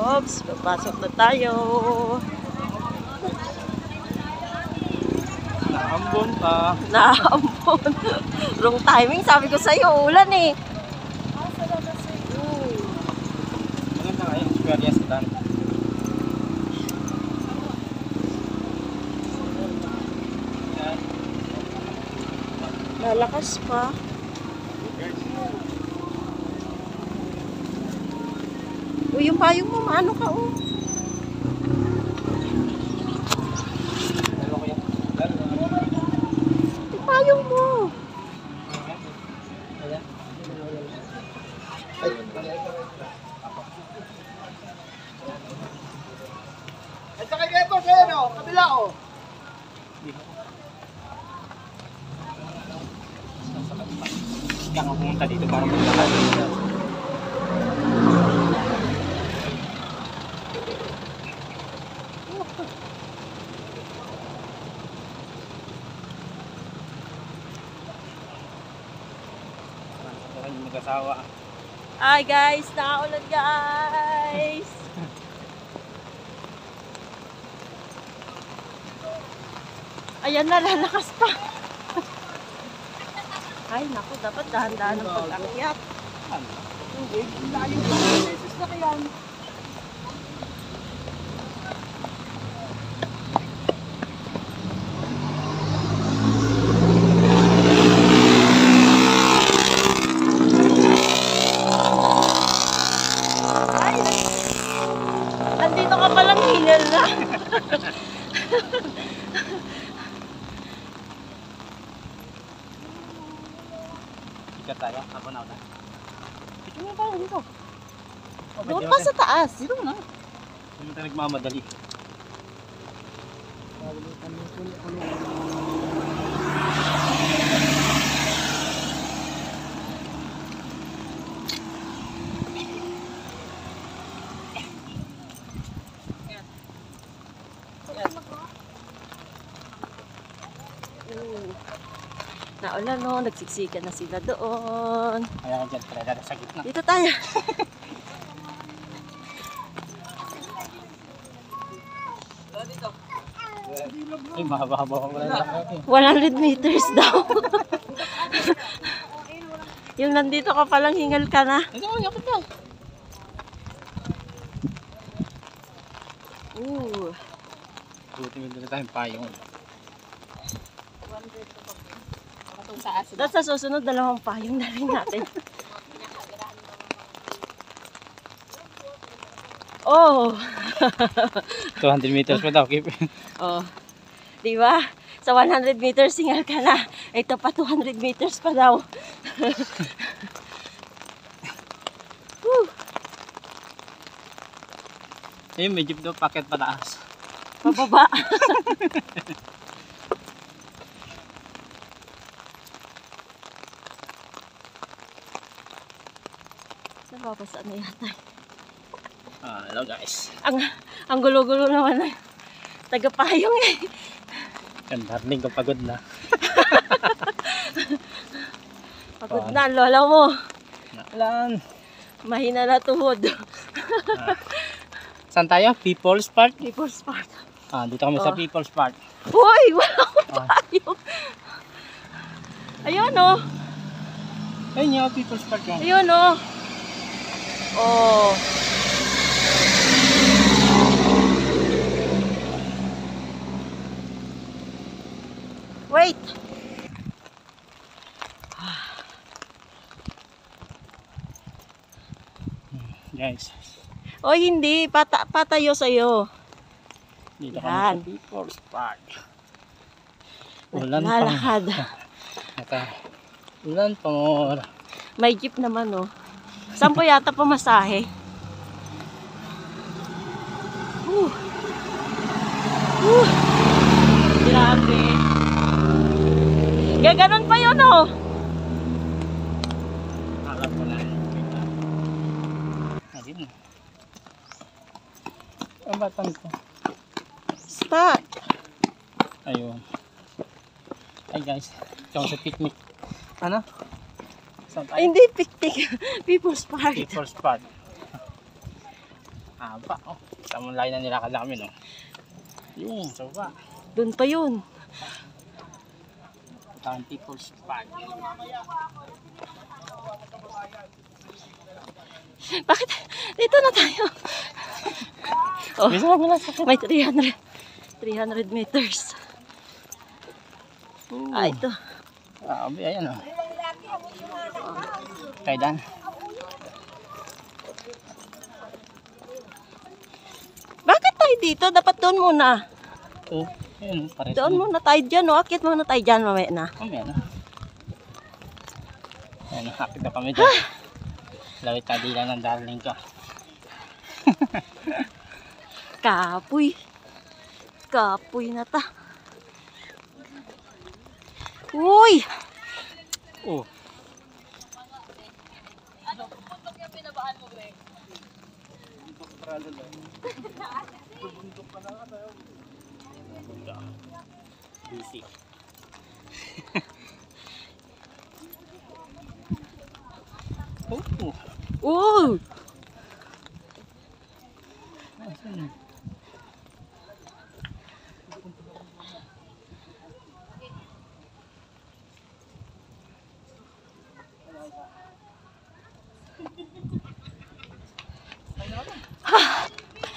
Obs, papasok na tayo. Naambon pa. Naambon. Wrong timing, sabi ko sa'yo, ulan eh. Maganda nga yung experience doon. Lalakas pa. Uy, yung payong mo, maano ka oh. Yung payong mo. At saka ito, kaya no, kabila o. Kaya nga pumunta dito para maglakad. Mag-asawa. Ay guys, nakaulan guys. Ayan na, lalakas pa. Ay naku, dapat dahan-dahan ang pag-akyat. Hindi, layo pa. Beses na kaya. Nandito ka palang hinel na. Ikat tayo, ako na. Ito na tayo dito. Doon pa sa taas. Dito na. Hindi tayo nagmamadali. Naulan no, nagsiksikan na sila doon. Kaya dyan, talaga sa gitna. Dito tayo. Ay, mahaba-haba ko pala. 100 meters daw. Yung nandito ka palang hingal ka na. Ito, yakot ka. Buti mo na tayong payong. Tapos sa susunod, dalawang payong na rin natin. Oh! 200 meters pa daw, keep. Oh. Diba? Sa 100 meters, singal ka na. Ito pa 200 meters pa daw. Ayun, may jeep daw, packet pataas. Pababa. Nababasaan na yata. Hello guys. Ang gulo-gulo naman na. Tagapayong eh. Ang darling ko pagod na. Pagod na, lola mo. Alam. Mahina na tuhod. Saan tayo? People's Park? People's Park. Dito kami sa People's Park. Uy! Wala akong payong. Ayun oh. Ayun yung People's Park yan. Ayun oh. Oh. Wait. Guys. O hindi, patayo sa'yo. Dito Yan. kami sa People's Park. Ulan pa. Lalakad. Ulan pa more. May jeep naman oh. Saan po yata pumasahe? Grabe. Gaganon pa yun oh. Alam ko na. Ayun. Ang batang ko. Start. Ayun. Ay guys, ito sa picnic. Ano? Ay, hindi picnic. People's Park. People's Park. Haba, oh. Tamang layo na nilakad namin, oh. Yung, sa baba. Doon pa yun. Puntahan People's Park. Bakit? Dito na tayo. Oh, Bisa mo na sa may 300 meters. Ah, ito. Grabe, ayan, oh. Kaidan. Bakit tayo dito? Dapat doon muna. Oh, ayan, pares. Doon muna tayo dyan. Oh. Akit muna tayo dyan mamaya na. Mamaya na. Ayan, nakakit na kami dyan. Lawit na dila ng darling ka. Kapoy. Kapoy na ta. Uy! Oh. Busy. Oh. Uy! Asan?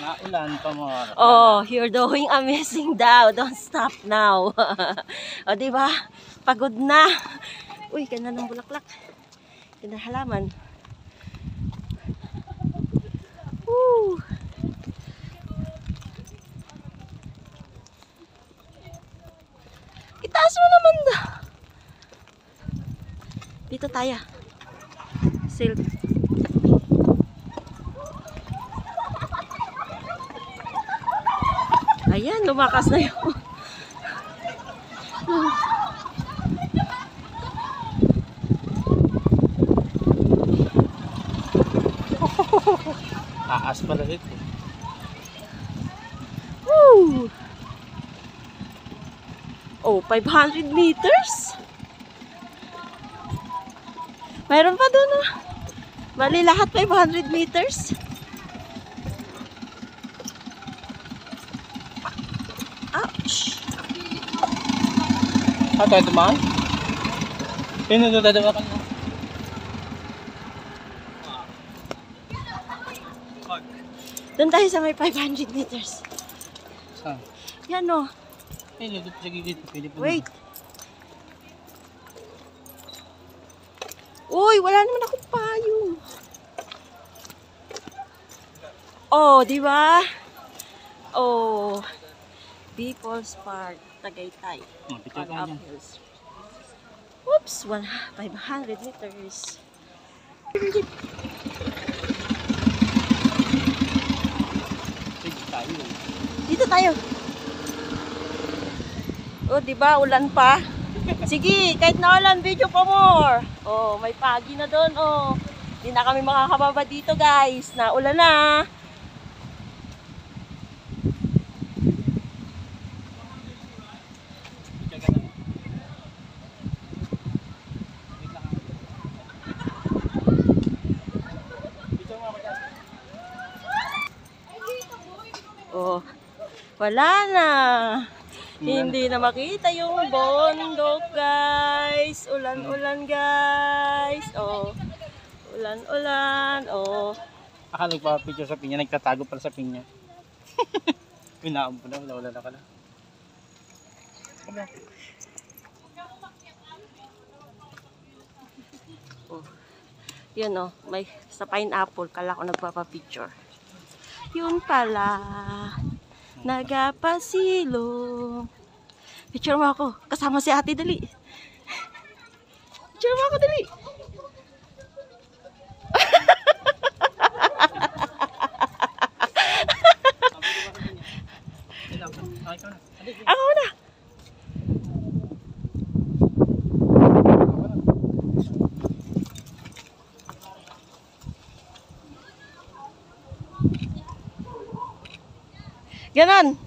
Naulan pa mo. Oh, you're doing amazing daw. Don't stop now. O, diba? Pagod na. Uy, ganda ng bulaklak. Ganda ng halaman. Woo! Itaas mo naman daw. Dito tayo. Silk. Ayan, lumakas na yun. Taas pala dito. Woo! Oh, 500 meters? Mayroon pa doon ah. Bali lahat 500 meters. Ouch! Ah, tayo dumaan? Sino doon dadama ka na? Doon tayo sa may 500 meters. Saan? Yan o. Eh, lagod sa gigit. Pwede pa. Wait. Uy, wala naman akong payong. Oh, di ba? Oh. People's Park, Tagaytay. Picture ka On dyan. uphills. Oops, 500 meters. Pwede tayo. Dito tayo. Oh, di ba? Ulan pa. Sige, kahit na ulan, video pa more. Oh, may pagi na doon. Oh, hindi na kami makakababa dito, guys. Na ulan na. Oh, wala na. Hindi na makita yung bundok, guys. Ulan-ulan, guys. Oh, ulan-ulan. Oh. Akala nagpa-picture sa pinya, nagtatago pala sa pinya. Pinaampo na, wala na ka na. Oh. Yun oh, may sa pineapple kala ko nagpapa-picture. Yun pala. Nagapasilo. Picture mo ako. Kasama si ate, dali. Picture mo ako, dali. Ako na. Ganon.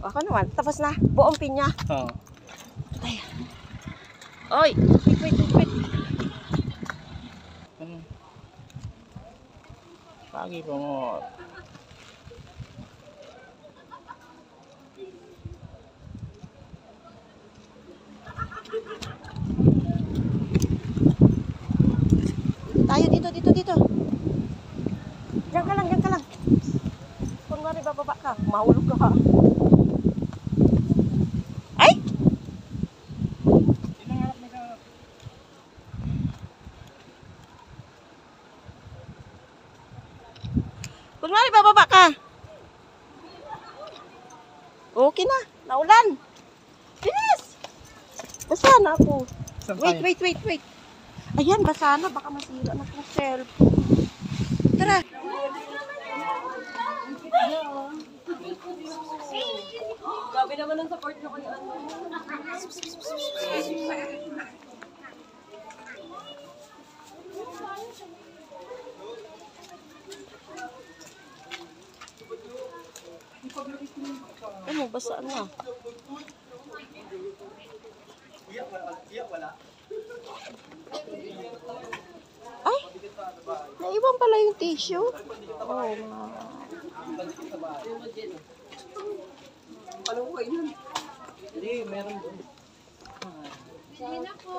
Ako naman. Tapos na. Buong pinya. Oo. Ay. Oy. Wait. Pagi pa mo. Tayo dito. Diyan ka lang. Kung nga bababa ka, mahulog ka ha. Ay! Kung nga bababa ka. Okay na, naulan. Bilis! Basa na ako. Wait. Ayan, basa na. Baka masira na itong cellphone. Tara. Gabi naman ang support nyo kayo. Ano, basa na. Ay, naiwan pala yung tissue. Oh, Anong kayo nun? Hindi, meron doon. Sige na po.